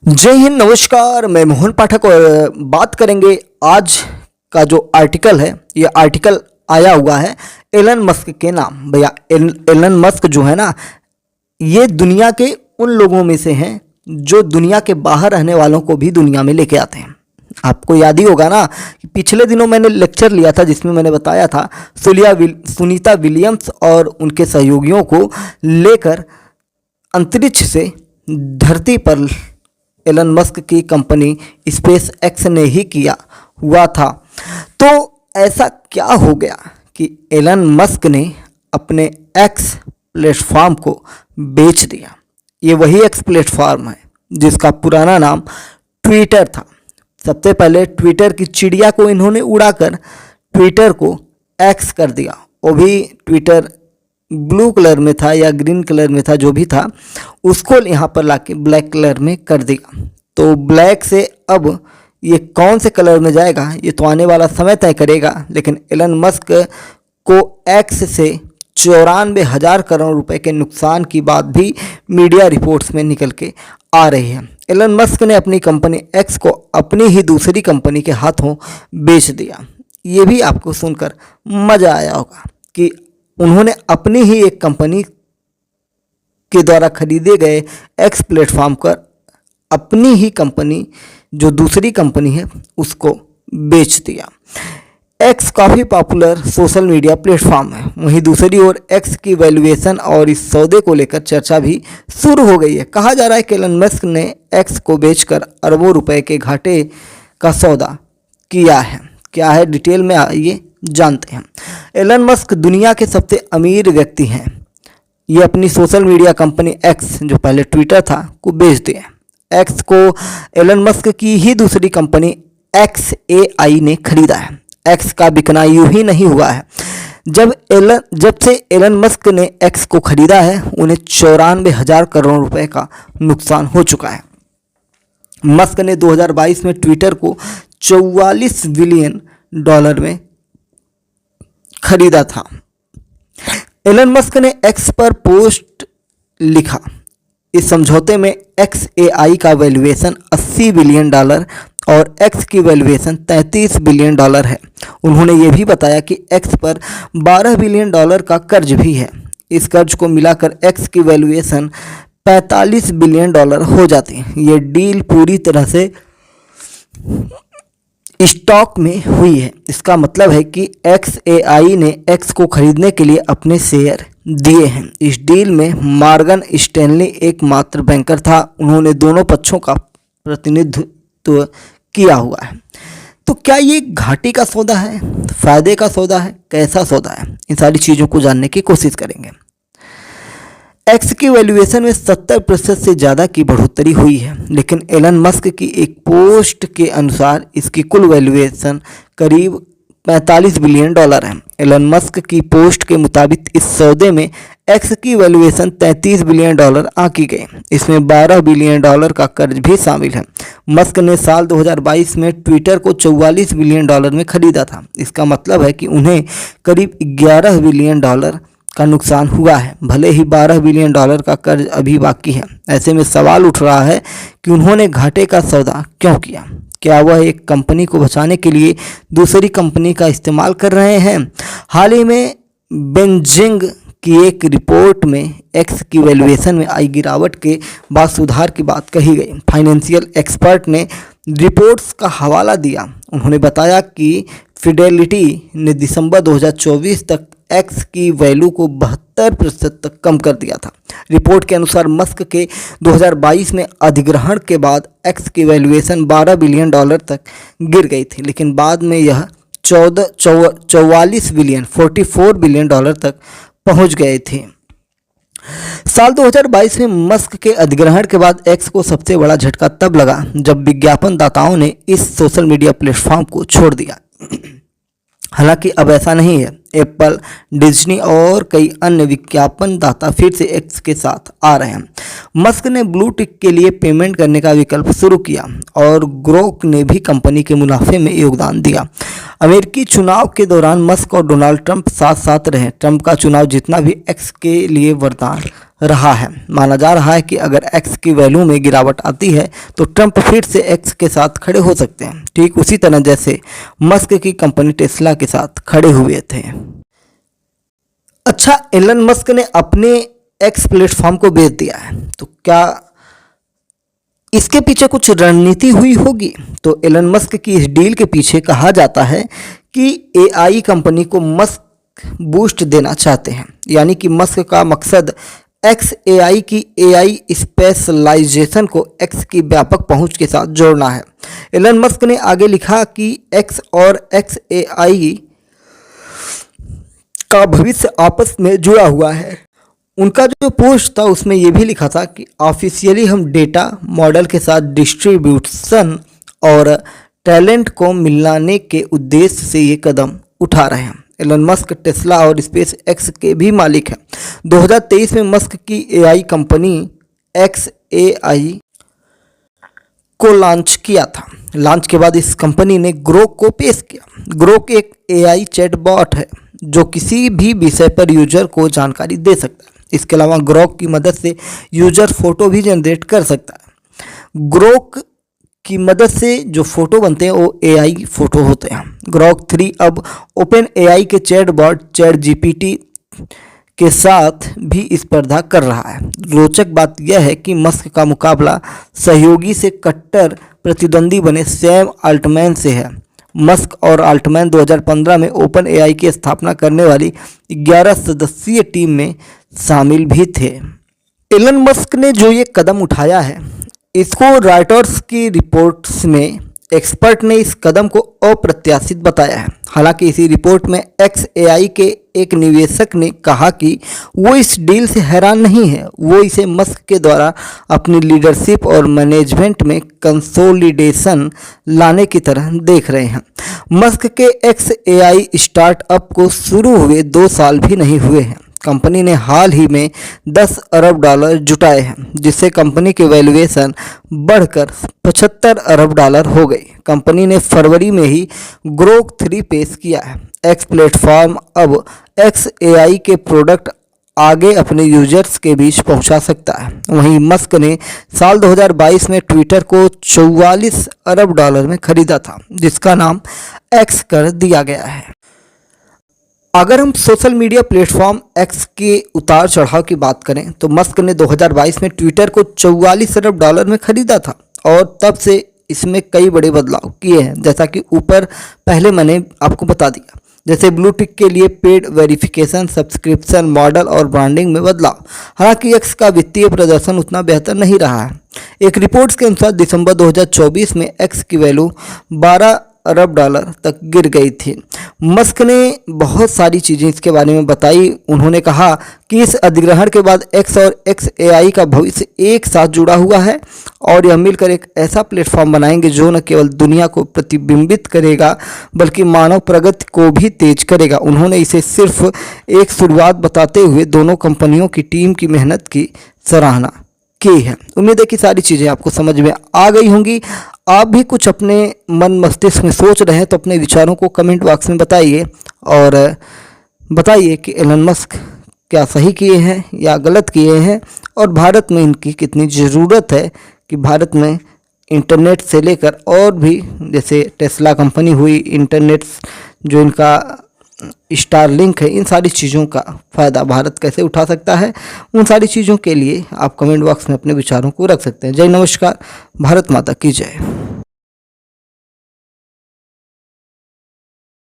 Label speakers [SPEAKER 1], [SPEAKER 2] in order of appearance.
[SPEAKER 1] जय हिंद, नमस्कार। मैं मोहन पाठक और बात करेंगे आज का जो आर्टिकल है। ये आर्टिकल आया हुआ है एलन मस्क के नाम। भैया एलन मस्क जो है ना, ये दुनिया के उन लोगों में से हैं जो दुनिया के बाहर रहने वालों को भी दुनिया में लेके आते हैं। आपको याद ही होगा ना कि पिछले दिनों मैंने लेक्चर लिया था जिसमें मैंने बताया था सुनीता विलियम्स और उनके सहयोगियों को लेकर अंतरिक्ष से धरती पर एलन मस्क की कंपनी स्पेस एक्स ने ही किया हुआ था। तो ऐसा क्या हो गया कि एलन मस्क ने अपने एक्स प्लेटफॉर्म को बेच दिया। ये वही एक्स प्लेटफॉर्म है जिसका पुराना नाम ट्विटर था। सबसे पहले ट्विटर की चिड़िया को इन्होंने उड़ाकर ट्विटर को एक्स कर दिया। वो भी ट्विटर ब्लू कलर में था या ग्रीन कलर में था, जो भी था, उसको यहाँ पर लाके ब्लैक कलर में कर दिया। तो ब्लैक से अब ये कौन से कलर में जाएगा ये तो आने वाला समय तय करेगा। लेकिन एलन मस्क को एक्स से 94,000 करोड़ रुपए के नुकसान की बात भी मीडिया रिपोर्ट्स में निकल के आ रही है। एलन मस्क ने अपनी कंपनी एक्स को अपनी ही दूसरी कंपनी के हाथों बेच दिया। ये भी आपको सुनकर मज़ा आया होगा कि उन्होंने अपनी ही एक कंपनी के द्वारा खरीदे गए एक्स प्लेटफॉर्म पर अपनी ही कंपनी जो दूसरी कंपनी है उसको बेच दिया। एक्स काफ़ी पॉपुलर सोशल मीडिया प्लेटफॉर्म है। वहीं दूसरी ओर एक्स की वैल्यूएशन और इस सौदे को लेकर चर्चा भी शुरू हो गई है। कहा जा रहा है कि एलन मस्क ने एक्स को बेचकर अरबों रुपए के घाटे का सौदा किया है। क्या है डिटेल में आइए जानते हैं। एलन मस्क दुनिया के सबसे अमीर व्यक्ति हैं। ये अपनी सोशल मीडिया कंपनी एक्स, जो पहले ट्विटर था, को बेच दिए। एक्स को एलन मस्क की ही दूसरी कंपनी XAI ने खरीदा है। एक्स का बिकना यूं ही नहीं हुआ है। जब से एलन मस्क ने एक्स को खरीदा है उन्हें 94,000 करोड़ रुपए का नुकसान हो चुका है। मस्क ने 2022 में ट्विटर को $44 बिलियन में खरीदा था। एलन मस्क ने एक्स पर पोस्ट लिखा, इस समझौते में XAI का वैल्यूएशन $80 बिलियन और एक्स की वैल्यूएशन $33 बिलियन है। उन्होंने ये भी बताया कि एक्स पर $12 बिलियन का कर्ज भी है। इस कर्ज को मिलाकर एक्स की वैल्यूएशन $45 बिलियन हो जाती है। ये डील पूरी तरह से स्टॉक में हुई है। इसका मतलब है कि XAI ने एक्स को खरीदने के लिए अपने शेयर दिए हैं। इस डील में मॉर्गन स्टैनली एकमात्र बैंकर था। उन्होंने दोनों पक्षों का प्रतिनिधित्व किया हुआ है। तो क्या ये घाटे का सौदा है, फायदे का सौदा है, कैसा सौदा है, इन सारी चीज़ों को जानने की कोशिश करेंगे। एक्स की वैल्यूएशन में 70% से ज़्यादा की बढ़ोतरी हुई है, लेकिन एलन मस्क की एक पोस्ट के अनुसार इसकी कुल वैल्यूएशन करीब $45 बिलियन है। एलन मस्क की पोस्ट के मुताबिक इस सौदे में एक्स की वैल्यूएशन $33 बिलियन आंकी गई। इसमें $12 बिलियन का कर्ज भी शामिल है। मस्क ने साल 2022 में ट्विटर को $44 बिलियन में खरीदा था। इसका मतलब है कि उन्हें करीब $11 बिलियन का नुकसान हुआ है, भले ही $12 बिलियन का कर्ज अभी बाकी है। ऐसे में सवाल उठ रहा है कि उन्होंने घाटे का सौदा क्यों किया। क्या वह एक कंपनी को बचाने के लिए दूसरी कंपनी का इस्तेमाल कर रहे हैं। हाल ही में बेंजिंग की एक रिपोर्ट में एक्स की वैल्यूएशन में आई गिरावट के बाद सुधार की बात कही गई। फाइनेंशियल एक्सपर्ट ने रिपोर्ट्स का हवाला दिया। उन्होंने बताया कि फिडेलिटी ने दिसंबर 2024 तक एक्स की वैल्यू को 72% तक कम कर दिया था। रिपोर्ट के अनुसार मस्क के 2022 में अधिग्रहण के बाद एक्स की वैल्यूएशन $12 बिलियन तक गिर गई थी, लेकिन बाद में यह 44 बिलियन तक पहुंच गए थे। साल 2022 में मस्क के अधिग्रहण के बाद एक्स को सबसे बड़ा झटका तब लगा जब विज्ञापन दाताओं ने इस सोशल मीडिया प्लेटफॉर्म को छोड़ दिया। हालांकि अब ऐसा नहीं है। एप्पल, डिज्नी और कई अन्य विज्ञापन दाता फिर से एक्स के साथ आ रहे हैं। मस्क ने ब्लू टिक के लिए पेमेंट करने का विकल्प शुरू किया और ग्रोक ने भी कंपनी के मुनाफे में योगदान दिया। अमेरिकी चुनाव के दौरान मस्क और डोनाल्ड ट्रंप साथ साथ रहे। ट्रंप का चुनाव जितना भी एक्स के लिए वरदान रहा है। माना जा रहा है कि अगर एक्स की वैल्यू में गिरावट आती है तो ट्रंप फिर से एक्स के साथ खड़े हो सकते हैं, ठीक उसी तरह जैसे मस्क की कंपनी टेस्ला के साथ खड़े हुए थे। अच्छा, एलन मस्क ने अपने एक्स प्लेटफॉर्म को बेच दिया है, तो क्या इसके पीछे कुछ रणनीति हुई होगी? तो एलन मस्क की इस डील के पीछे कहा जाता है कि एआई कंपनी को मस्क बूस्ट देना चाहते हैं, यानी कि मस्क का मकसद एक्स एआई की एआई स्पेशलाइजेशन को एक्स की व्यापक पहुंच के साथ जोड़ना है। एलन मस्क ने आगे लिखा कि एक्स और एक्स एआई का भविष्य आपस में जुड़ा हुआ है। उनका जो पोस्ट था उसमें यह भी लिखा था कि ऑफिशियली हम डेटा मॉडल के साथ डिस्ट्रीब्यूशन और टैलेंट को मिलाने के उद्देश्य से ये कदम उठा रहे हैं। एलन मस्क टेस्ला और स्पेस एक्स के भी मालिक हैं। 2023 में मस्क की एआई कंपनी एक्स एआई को लॉन्च किया था। लॉन्च के बाद इस कंपनी ने ग्रोक को पेश किया। ग्रोक एक एआई चैटबॉट है जो किसी भी विषय पर यूजर को जानकारी दे सकता है। इसके अलावा ग्रोक की मदद से यूजर फोटो भी जनरेट कर सकता है। ग्रोक की मदद से जो फोटो बनते हैं वो एआई फोटो होते हैं। ग्रोक 3 अब ओपन एआई के चैटबॉट चैट जीपीटी के साथ भी स्पर्धा कर रहा है। रोचक बात यह है कि मस्क का मुकाबला सहयोगी से कट्टर प्रतिद्वंदी बने सैम अल्टमैन से है। मस्क और अल्टमैन 2015 में ओपन एआई की स्थापना करने वाली 11 सदस्यीय टीम में शामिल भी थे। एलन मस्क ने जो ये कदम उठाया है, इसको रॉयटर्स की रिपोर्ट्स में एक्सपर्ट ने इस कदम को अप्रत्याशित बताया है। हालांकि इसी रिपोर्ट में एक्स एआई के एक निवेशक ने कहा कि वो इस डील से हैरान नहीं है, वो इसे मस्क के द्वारा अपनी लीडरशिप और मैनेजमेंट में कंसोलिडेशन लाने की तरह देख रहे हैं। मस्क के एक्स एआई स्टार्टअप को शुरू हुए 2 साल भी नहीं हुए हैं। कंपनी ने हाल ही में $10 अरब जुटाए हैं, जिससे कंपनी की वैल्यूएशन बढ़कर $75 अरब हो गई। कंपनी ने फरवरी में ही ग्रोक 3 पेश किया है। एक्स प्लेटफॉर्म अब एक्स एआई के प्रोडक्ट आगे अपने यूजर्स के बीच पहुंचा सकता है। वहीं मस्क ने साल 2022 में ट्विटर को $44 अरब में खरीदा था, जिसका नाम एक्स कर दिया गया है। अगर हम सोशल मीडिया प्लेटफॉर्म एक्स के उतार चढ़ाव की बात करें तो मस्क ने 2022 में ट्विटर को $44 अरब में खरीदा था और तब से इसमें कई बड़े बदलाव किए हैं, जैसा कि ऊपर पहले मैंने आपको बता दिया। जैसे ब्लू टिक के लिए पेड वेरिफिकेशन, सब्सक्रिप्शन मॉडल और ब्रांडिंग में बदलाव। हालांकि एक्स का वित्तीय प्रदर्शन उतना बेहतर नहीं रहा है। एक रिपोर्ट्स के अनुसार दिसंबर 2024 में एक्स की वैल्यू $12 अरब तक गिर गई थी। मस्क ने बहुत सारी चीज़ें इसके बारे में बताई। उन्होंने कहा कि इस अधिग्रहण के बाद एक्स और एक्स एआई का भविष्य एक साथ जुड़ा हुआ है और यह मिलकर एक ऐसा प्लेटफॉर्म बनाएंगे जो न केवल दुनिया को प्रतिबिंबित करेगा बल्कि मानव प्रगति को भी तेज करेगा। उन्होंने इसे सिर्फ एक शुरुआत बताते हुए दोनों कंपनियों की टीम की मेहनत की सराहना की है। उम्मीद है कि सारी चीज़ें आपको समझ में आ गई होंगी। आप भी कुछ अपने मन मस्तिष्क में सोच रहे हैं तो अपने विचारों को कमेंट बॉक्स में बताइए और बताइए कि एलन मस्क क्या सही किए हैं या गलत किए हैं और भारत में इनकी कितनी ज़रूरत है कि भारत में इंटरनेट से लेकर और भी जैसे टेस्ला कंपनी हुई, इंटरनेट जो इनका स्टारलिंक है, इन सारी चीज़ों का फ़ायदा भारत कैसे उठा सकता है, उन सारी चीज़ों के लिए आप कमेंट बॉक्स में अपने विचारों को रख सकते हैं। जय नमस्कार, भारत माता की जय।